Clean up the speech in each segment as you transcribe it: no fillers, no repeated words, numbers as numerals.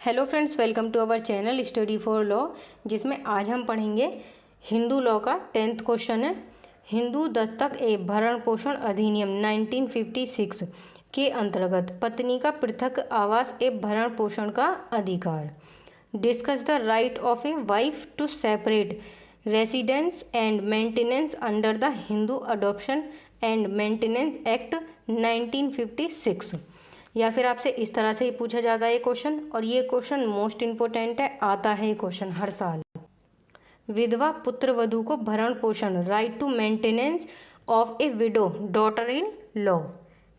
Hello friends, welcome to our channel study for law, जिसमें आज हम पढ़ेंगे हिंदू लॉ का 10th क्वेश्चन है। हिंदू दत्तक एवं भरण पोषण अधिनियम 1956 के अंतर्गत पत्नी का पृथक आवास एवं भरण पोषण का अधिकार। Discuss the right of a wife to separate residence and maintenance under the Hindu adoption and maintenance act 1956। या फिर आपसे इस तरह से ही पूछा जाता है ये क्वेश्चन, और ये क्वेश्चन मोस्ट इम्पोर्टेंट है, आता है ये क्वेश्चन हर साल। विधवा पुत्र वधू को भरण पोषण, right to maintenance of a widow daughter in law.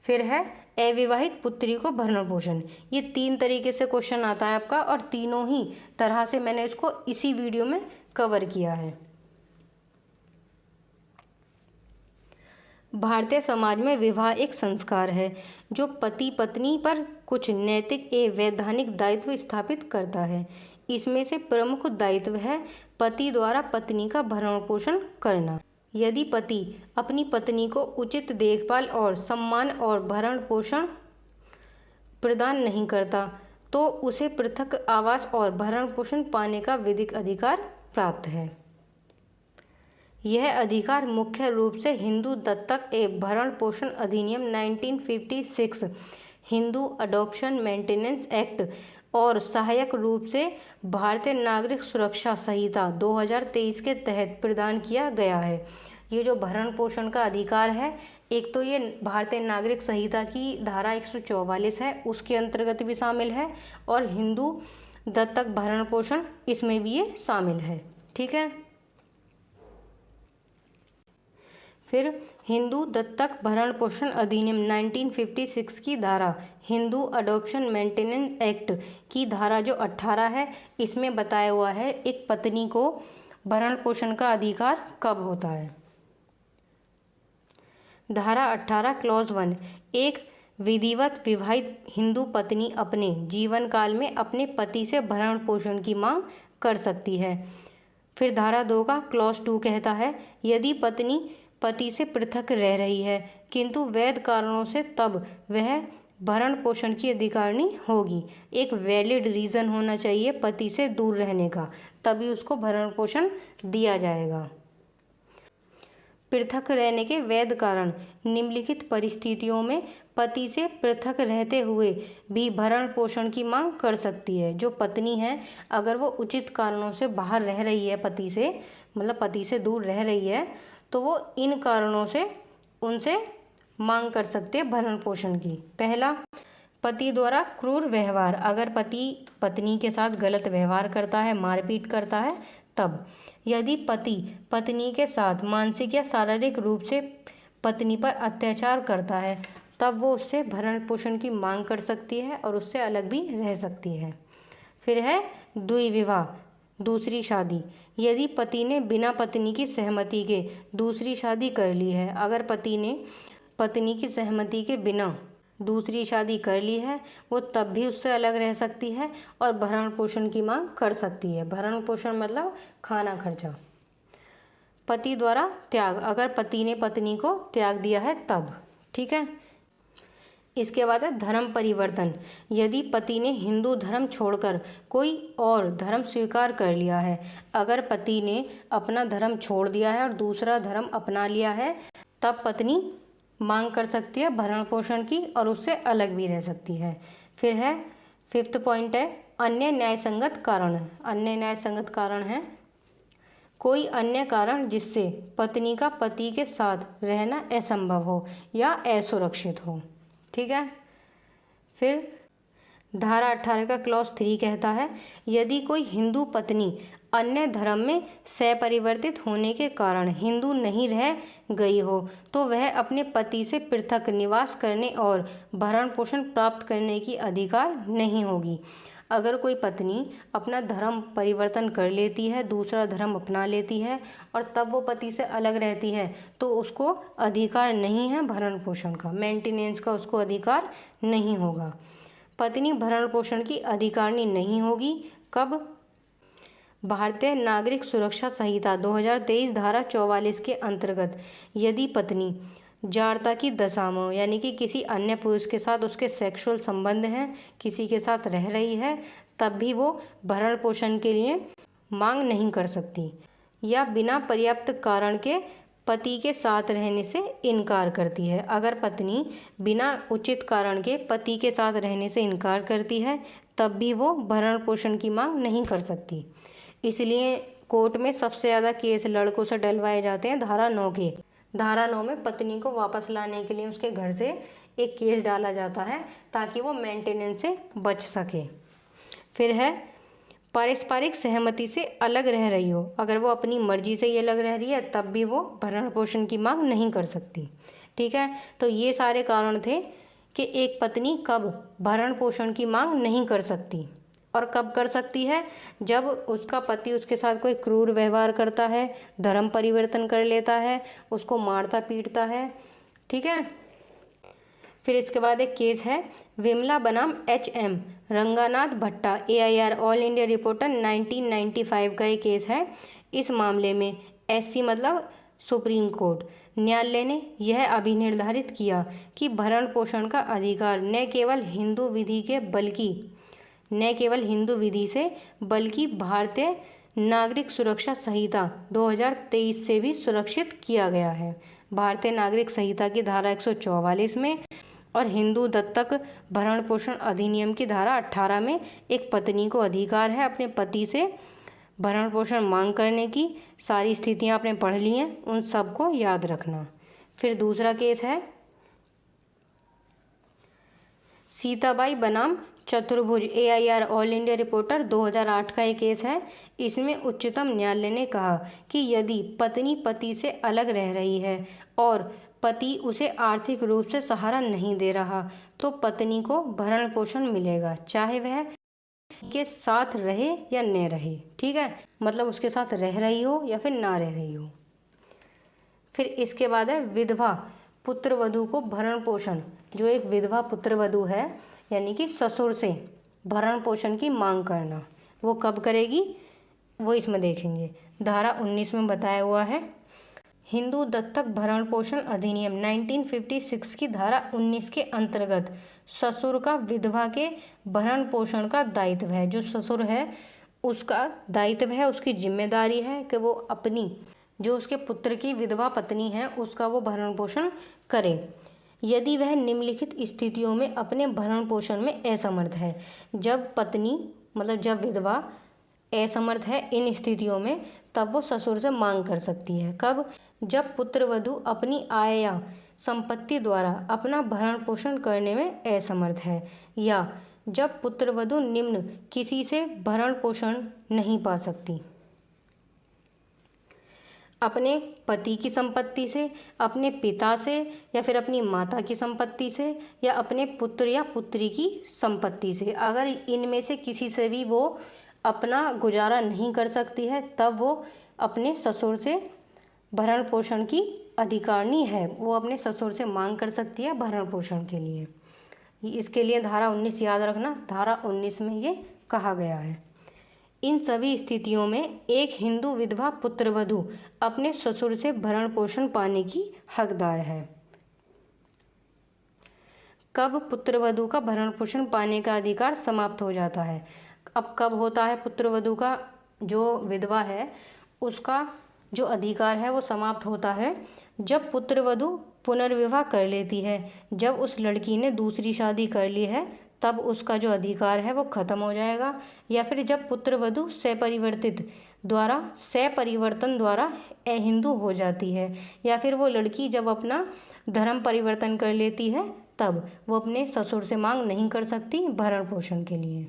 फिर है अविवाहित पुत्री को भरण पोषण। ये 3 तरीके से क्वेश्चन आता है आपका, और तीनों ही तरह से मैंने इसको इसी वीडियो में कवर किया है। भारतीय समाज में विवाह एक संस्कार है जो पति पत्नी पर कुछ नैतिक एवं वैधानिक दायित्व स्थापित करता है। इसमें से प्रमुख दायित्व है पति द्वारा पत्नी का भरण पोषण करना। यदि पति अपनी पत्नी को उचित देखभाल और सम्मान और भरण पोषण प्रदान नहीं करता तो उसे पृथक आवास और भरण पोषण पाने का विधिक अधिकार प्राप्त है। यह अधिकार मुख्य रूप से हिंदू दत्तक एवं भरण पोषण अधिनियम 1956, हिंदू अडॉप्शन मेंटेनेंस एक्ट और सहायक रूप से भारतीय नागरिक सुरक्षा संहिता 2023 के तहत प्रदान किया गया है। ये जो भरण पोषण का अधिकार है, एक तो ये भारतीय नागरिक संहिता की धारा 144 है, उसके अंतर्गत भी शामिल है, और हिंदू दत्तक भरण पोषण इसमें भी ये शामिल है। ठीक है। फिर हिंदू दत्तक भरण पोषण अधिनियम 1956 की धारा, हिंदू अडॉप्शन मेंटेनेंस एक्ट की धारा जो 18 है, इसमें बताया हुआ है एक पत्नी को भरण पोषण का अधिकार कब होता है। धारा 18 क्लॉज 1, एक विधिवत विवाहित हिंदू पत्नी अपने जीवन काल में अपने पति से भरण पोषण की मांग कर सकती है। फिर धारा 2 का क्लॉज 2 कहता है, यदि पत्नी पति से पृथक रह रही है किंतु वैध कारणों से, तब वह भरण पोषण की अधिकारिणी होगी। एक वैलिड रीज़न होना चाहिए पति से दूर रहने का, तभी उसको भरण पोषण दिया जाएगा। पृथक रहने के वैध कारण, निम्नलिखित परिस्थितियों में पति से पृथक रहते हुए भी भरण पोषण की मांग कर सकती है। जो पत्नी है, अगर वो उचित कारणों से बाहर रह रही है पति से, मतलब पति से दूर रह रही है, तो वो इन कारणों से उनसे मांग कर सकते हैं भरण पोषण की। पहला, पति द्वारा क्रूर व्यवहार, अगर पति पत्नी के साथ गलत व्यवहार करता है, मारपीट करता है, तब। यदि पति पत्नी के साथ मानसिक या शारीरिक रूप से पत्नी पर अत्याचार करता है, तब वो उससे भरण पोषण की मांग कर सकती है और उससे अलग भी रह सकती है। फिर है द्विविवाह, दूसरी शादी। यदि पति ने बिना पत्नी की सहमति के दूसरी शादी कर ली है, अगर पति ने पत्नी की सहमति के बिना दूसरी शादी कर ली है, वो तब भी उससे अलग रह सकती है और भरण पोषण की मांग कर सकती है। भरण पोषण मतलब खाना खर्चा। पति द्वारा त्याग, अगर पति ने पत्नी को त्याग दिया है तब। ठीक है। इसके बाद है धर्म परिवर्तन। यदि पति ने हिंदू धर्म छोड़कर कोई और धर्म स्वीकार कर लिया है, अगर पति ने अपना धर्म छोड़ दिया है और दूसरा धर्म अपना लिया है, तब पत्नी मांग कर सकती है भरण पोषण की और उससे अलग भी रह सकती है। फिर है 5th पॉइंट है अन्य न्यायसंगत कारण। अन्य न्यायसंगत कारण है कोई अन्य कारण जिससे पत्नी का पति के साथ रहना असंभव हो या असुरक्षित हो। ठीक है। फिर धारा 18 का क्लॉज 3 कहता है, यदि कोई हिंदू पत्नी अन्य धर्म में सपरिवर्तित होने के कारण हिंदू नहीं रह गई हो तो वह अपने पति से पृथक निवास करने और भरण पोषण प्राप्त करने की अधिकार नहीं होगी। अगर कोई पत्नी अपना धर्म परिवर्तन कर लेती है, दूसरा धर्म अपना लेती है और तब वो पति से अलग रहती है, तो उसको अधिकार नहीं है भरण पोषण का, मेंटेनेंस का उसको अधिकार नहीं होगा। पत्नी भरण पोषण की अधिकारिणी नहीं होगी कब? भारतीय नागरिक सुरक्षा संहिता 2023 धारा 44 के अंतर्गत यदि पत्नी जाड़ता की दशा में, यानी कि किसी अन्य पुरुष के साथ उसके सेक्सुअल संबंध हैं, किसी के साथ रह रही है, तब भी वो भरण पोषण के लिए मांग नहीं कर सकती। या बिना पर्याप्त कारण के पति के साथ रहने से इनकार करती है। अगर पत्नी बिना उचित कारण के पति के साथ रहने से इनकार करती है, तब भी वो भरण पोषण की मांग नहीं कर सकती। इसलिए कोर्ट में सबसे ज़्यादा केस लड़कों से डलवाए जाते हैं धारा 9 के। धारा 9 में पत्नी को वापस लाने के लिए उसके घर से एक केस डाला जाता है ताकि वो मेंटेनेंस से बच सके। फिर है पारस्परिक सहमति से अलग रह रही हो, अगर वो अपनी मर्जी से ये अलग रह रही है तब भी वो भरण पोषण की मांग नहीं कर सकती। ठीक है, तो ये सारे कारण थे कि एक पत्नी कब भरण पोषण की मांग नहीं कर सकती और कब कर सकती है। जब उसका पति उसके साथ कोई क्रूर व्यवहार करता है, धर्म परिवर्तन कर लेता है, उसको मारता पीटता है। ठीक है, फिर इसके बाद एक केस है विमला बनाम HM रंगानाथ भट्टा AIR ऑल इंडिया रिपोर्टर 1995 का ये केस है। इस मामले में SC मतलब सुप्रीम कोर्ट न्यायालय ने यह अभिनिर्धारित किया कि भरण पोषण का अधिकार न केवल हिंदू विधि से बल्कि भारतीय नागरिक सुरक्षा संहिता 2023 से भी सुरक्षित किया गया है। भारतीय नागरिक संहिता की धारा 144 में और हिंदू दत्तक भरण पोषण अधिनियम की धारा 18 में एक पत्नी को अधिकार है अपने पति से भरण पोषण मांग करने की। सारी स्थितियां आपने पढ़ ली हैं, उन सबको याद रखना। फिर दूसरा केस है सीताबाई बनाम चतुर्भुज AIR ऑल इंडिया रिपोर्टर 2008 का एक केस है। इसमें उच्चतम न्यायालय ने कहा कि यदि पत्नी पति से अलग रह रही है और पति उसे आर्थिक रूप से सहारा नहीं दे रहा तो पत्नी को भरण पोषण मिलेगा, चाहे वह के साथ रहे या न रहे। ठीक है, मतलब उसके साथ रह रही हो या फिर ना रह रही हो। फिर इसके बाद है विधवा पुत्रवधू को भरण पोषण। जो एक विधवा पुत्रवधू है यानी कि ससुर से भरण पोषण की मांग करना, वो कब करेगी वो इसमें देखेंगे। धारा 19 में बताया हुआ है हिंदू दत्तक भरण पोषण अधिनियम 1956 की धारा 19 के अंतर्गत ससुर का विधवा के भरण पोषण का दायित्व है। जो ससुर है उसका दायित्व है, उसकी जिम्मेदारी है कि वो अपनी जो उसके पुत्र की विधवा पत्नी है उसका वो भरण पोषण करे। यदि वह निम्नलिखित स्थितियों में अपने भरण पोषण में असमर्थ है। जब पत्नी मतलब जब विधवा असमर्थ है इन स्थितियों में, तब वो ससुर से मांग कर सकती है। कब? जब पुत्रवधू अपनी आय या संपत्ति द्वारा अपना भरण पोषण करने में असमर्थ है, या जब पुत्रवधू निम्न किसी से भरण पोषण नहीं पा सकती: अपने पति की संपत्ति से, अपने पिता से, या फिर अपनी माता की संपत्ति से, या अपने पुत्र या पुत्री की संपत्ति से। अगर इनमें से किसी से भी वो अपना गुजारा नहीं कर सकती है तब वो अपने ससुर से भरण पोषण की अधिकारिणी है, वो अपने ससुर से मांग कर सकती है भरण पोषण के लिए। इसके लिए धारा 19 याद रखना। धारा 19 में ये कहा गया है इन सभी स्थितियों में एक हिंदू विधवा पुत्रवधू अपने ससुर से भरण पोषण पाने की हकदार है। कब पुत्रवधू का भरण पोषण पाने का अधिकार समाप्त हो जाता है? अब कब होता है पुत्रवधू का जो विधवा है उसका जो अधिकार है वो समाप्त होता है? जब पुत्रवधू पुनर्विवाह कर लेती है, जब उस लड़की ने दूसरी शादी कर ली है तब उसका जो अधिकार है वो खत्म हो जाएगा। या फिर जब पुत्रवधू सपरिवर्तन द्वारा अहिंदू हो जाती है, या फिर वो लड़की जब अपना धर्म परिवर्तन कर लेती है तब वो अपने ससुर से मांग नहीं कर सकती भरण पोषण के लिए।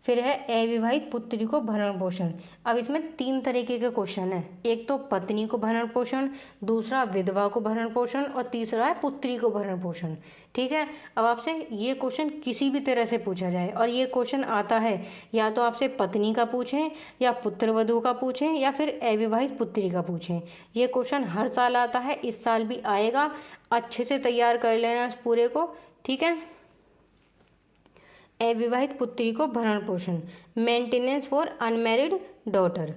फिर है अविवाहित पुत्री को भरण पोषण। अब इसमें 3 तरीके के क्वेश्चन हैं। एक तो पत्नी को भरण पोषण, दूसरा विधवा को भरण पोषण, और तीसरा है पुत्री को भरण पोषण। ठीक है, अब आपसे ये क्वेश्चन किसी भी तरह से पूछा जाए और ये क्वेश्चन आता है या तो आपसे पत्नी का पूछें, या पुत्रवधू का पूछें, या फिर अविवाहित पुत्री का पूछें। ये क्वेश्चन हर साल आता है, इस साल भी आएगा। अच्छे से तैयार कर लेना इस पूरे को। ठीक है, अविवाहित पुत्री को भरण पोषण, maintenance for unmarried daughter.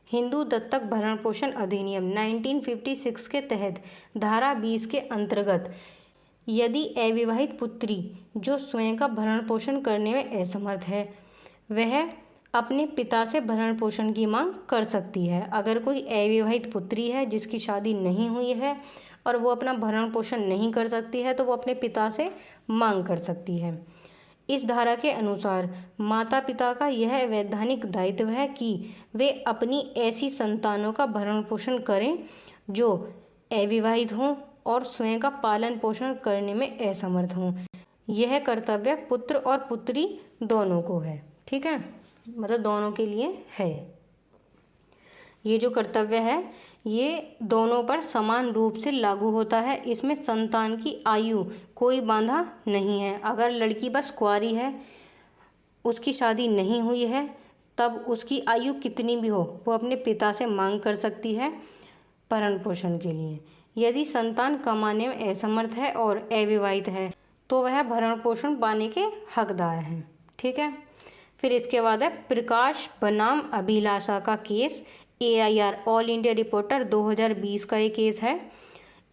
Hindu दत्तक भरण पोषण अधिनियम 1956 के तहत धारा 20 के अंतर्गत यदि अविवाहित पुत्री जो स्वयं का भरण पोषण करने में असमर्थ है वह अपने पिता से भरण पोषण की मांग कर सकती है। अगर कोई अविवाहित पुत्री है जिसकी शादी नहीं हुई है और वो अपना भरण पोषण नहीं कर सकती है तो वो अपने पिता से मांग कर सकती है। इस धारा के अनुसार माता पिता का यह वैधानिक दायित्व है कि वे अपनी ऐसी संतानों का भरण पोषण करें जो अविवाहित हों और स्वयं का पालन पोषण करने में असमर्थ हों। यह कर्तव्य पुत्र और पुत्री दोनों को है। ठीक है, मतलब दोनों के लिए है। ये जो कर्तव्य है ये दोनों पर समान रूप से लागू होता है। इसमें संतान की आयु कोई बांधा नहीं है। अगर लड़की बस कुंवारी है, उसकी शादी नहीं हुई है, तब उसकी आयु कितनी भी हो वो अपने पिता से मांग कर सकती है भरण पोषण के लिए। यदि संतान कमाने में असमर्थ है और अविवाहित है तो वह भरण पोषण पाने के हकदार हैं। ठीक है, फिर इसके बाद है प्रकाश बनाम अभिलाषा का case. AIR all India reporter 2020 का ये केस है।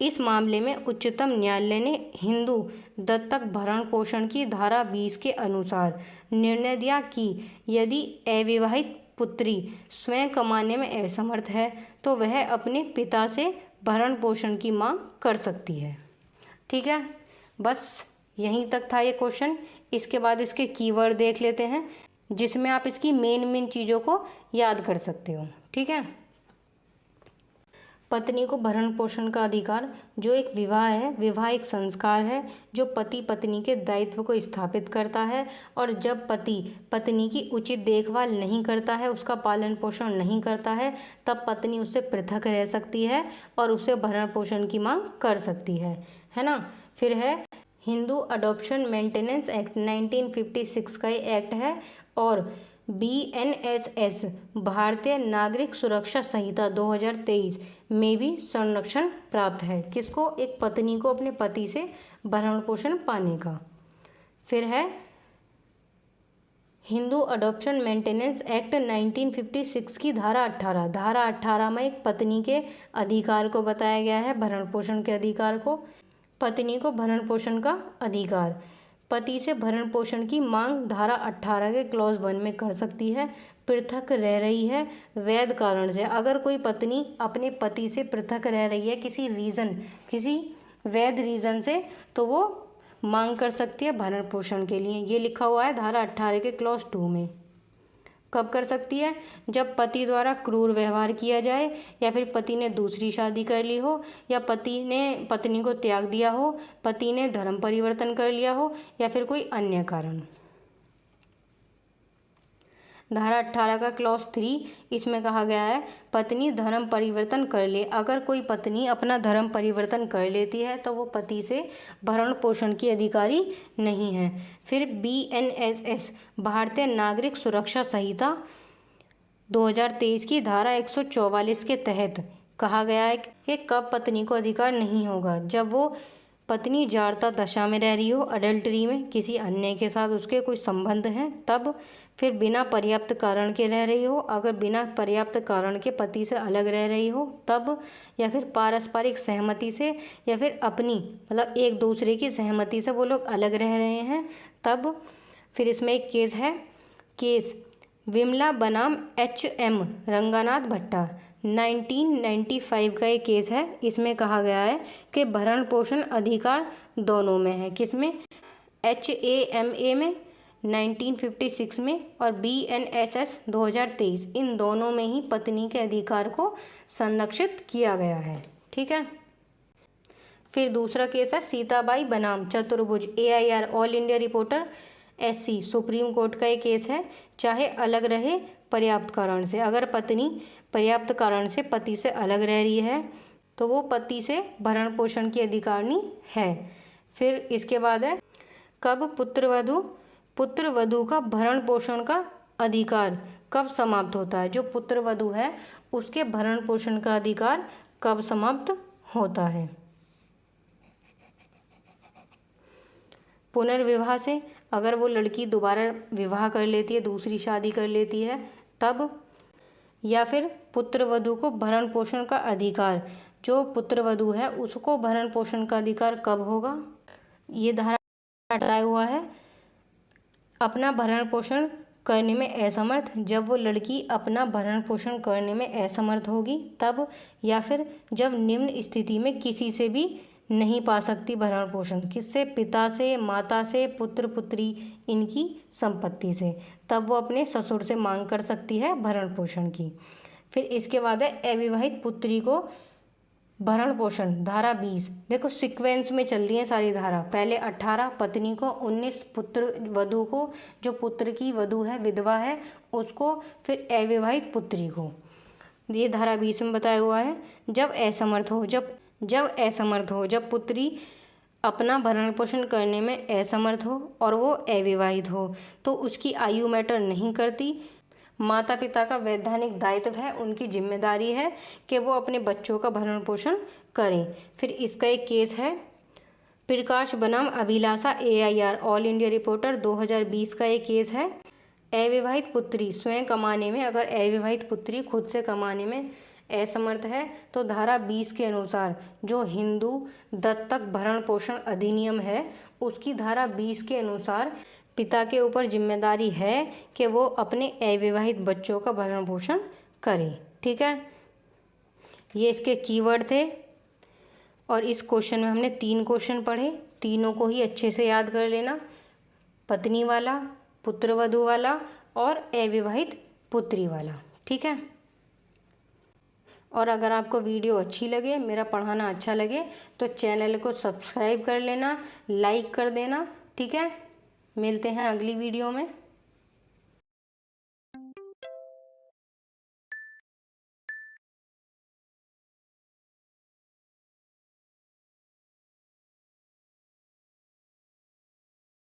इस मामले में उच्चतम न्यायालय ने हिंदू दत्तक भरण पोषण की धारा 20 के अनुसार निर्णय दिया कि यदि अविवाहित पुत्री स्वयं कमाने में असमर्थ है तो वह अपने पिता से भरण पोषण की मांग कर सकती है। ठीक है, बस यहीं तक था ये क्वेश्चन। इसके बाद इसके कीवर्ड देख लेते हैं जिसमें आप इसकी मेन चीज़ों को याद कर सकते हो। ठीक है, पत्नी को भरण पोषण का अधिकार। जो एक विवाह है, विवाह एक संस्कार है जो पति पत्नी के दायित्व को स्थापित करता है और जब पति पत्नी की उचित देखभाल नहीं करता है, उसका पालन पोषण नहीं करता है, तब पत्नी उससे पृथक रह सकती है और उसे भरण पोषण की मांग कर सकती है ना। फिर है हिंदू अडॉप्शन मेंटेनेंस एक्ट 1956 का ये एक्ट है और BNSS भारतीय नागरिक सुरक्षा संहिता 2023 में भी संरक्षण प्राप्त है। किसको? एक पत्नी को अपने पति से भरण पोषण पाने का। फिर है हिंदू अडॉप्शन मेंटेनेंस एक्ट 1956 की धारा 18। धारा 18 में एक पत्नी के अधिकार को बताया गया है, भरण पोषण के अधिकार को। पत्नी को भरण पोषण का अधिकार, पति से भरण पोषण की मांग धारा 18 के क्लॉज 1 में कर सकती है। पृथक रह रही है वैध कारण से। अगर कोई पत्नी अपने पति से पृथक रह रही है किसी वैध रीज़न से, तो वो मांग कर सकती है भरण पोषण के लिए। ये लिखा हुआ है धारा 18 के क्लॉज 2 में। कब कर सकती है? जब पति द्वारा क्रूर व्यवहार किया जाए, या फिर पति ने दूसरी शादी कर ली हो, या पति ने पत्नी को त्याग दिया हो, पति ने धर्म परिवर्तन कर लिया हो, या फिर कोई अन्य कारण। धारा 18 का क्लॉज 3, इसमें कहा गया है पत्नी धर्म परिवर्तन कर ले। अगर कोई पत्नी अपना धर्म परिवर्तन कर लेती है तो वो पति से भरण पोषण की अधिकारी नहीं है। फिर BNSS भारतीय नागरिक सुरक्षा संहिता 2023 की धारा 144 के तहत कहा गया है कि कब पत्नी को अधिकार नहीं होगा। जब वो पत्नी जारता दशा में रह रही हो, अडल्टरी में, किसी अन्य के साथ उसके कोई संबंध हैं तब। फिर बिना पर्याप्त कारण के रह रही हो, अगर बिना पर्याप्त कारण के पति से अलग रह रही हो तब। या फिर पारस्परिक सहमति से, या फिर अपनी मतलब एक दूसरे की सहमति से वो लोग अलग रह रहे हैं तब। फिर इसमें एक केस है, केस विमला बनाम HM रंगानाथ भट्टा 1995 का ये केस है। इसमें कहा गया है कि भरण पोषण अधिकार दोनों में है। किसमें? HAMA में 1956 में और BNSS 2023, इन दोनों में ही पत्नी के अधिकार को संरक्षित किया गया है। ठीक है, फिर दूसरा केस है सीताबाई बनाम चतुर्भुज AIR all India reporter SC supreme court का ये केस है। चाहे अलग रहे पर्याप्त कारण से, अगर पत्नी पर्याप्त कारण से पति से अलग रह रही है तो वो पति से भरण पोषण की अधिकारिणी है। फिर इसके बाद है कब पुत्रवधू का भरण पोषण का अधिकार कब समाप्त होता है। जो पुत्रवधू है उसके भरण पोषण का अधिकार कब समाप्त होता है? पुनर्विवाह से, अगर वो लड़की दोबारा विवाह कर लेती है, दूसरी शादी कर लेती है तब। या फिर पुत्रवधू को भरण पोषण का अधिकार, जो पुत्रवधू है उसको भरण पोषण का अधिकार कब होगा, ये धारा बताया हुआ है। अपना भरण पोषण करने में असमर्थ, जब वो लड़की अपना भरण पोषण करने में असमर्थ होगी तब, या फिर जब निम्न स्थिति में किसी से भी नहीं पा सकती भरण पोषण, किससे, पिता से, माता से, पुत्र पुत्री इनकी संपत्ति से, तब वो अपने ससुर से मांग कर सकती है भरण पोषण की। फिर इसके बाद है अविवाहित पुत्री को भरण पोषण, धारा 20। देखो सीक्वेंस में चल रही है सारी धारा, पहले 18 पत्नी को, 19 पुत्र वधू को, जो पुत्र की वधू है विधवा है उसको, फिर अविवाहित पुत्री को। ये धारा 20 में बताया हुआ है। जब असमर्थ हो, जब पुत्री अपना भरण पोषण करने में असमर्थ हो और वो अविवाहित हो तो उसकी आयु मैटर नहीं करती। माता पिता का वैधानिक दायित्व है, उनकी जिम्मेदारी है कि वो अपने बच्चों का भरण पोषण करें। फिर इसका एक केस है प्रकाश बनाम अभिलाषा AIR ऑल इंडिया रिपोर्टर 2020 का एक केस है। अविवाहित पुत्री स्वयं कमाने में, अगर अविवाहित पुत्री खुद से कमाने में असमर्थ है तो धारा 20 के अनुसार जो हिंदू दत्तक भरण पोषण अधिनियम है उसकी धारा 20 के अनुसार पिता के ऊपर जिम्मेदारी है कि वो अपने अविवाहित बच्चों का भरण पोषण करे। ठीक है, ये इसके कीवर्ड थे और इस क्वेश्चन में हमने 3 क्वेश्चन पढ़े, तीनों को ही अच्छे से याद कर लेना, पत्नी वाला, पुत्रवधू वाला और अविवाहित पुत्री वाला। ठीक है, और अगर आपको वीडियो अच्छी लगे, मेरा पढ़ाना अच्छा लगे तो चैनल को सब्सक्राइब कर लेना, लाइक कर देना। ठीक है, मिलते हैं अगली वीडियो में।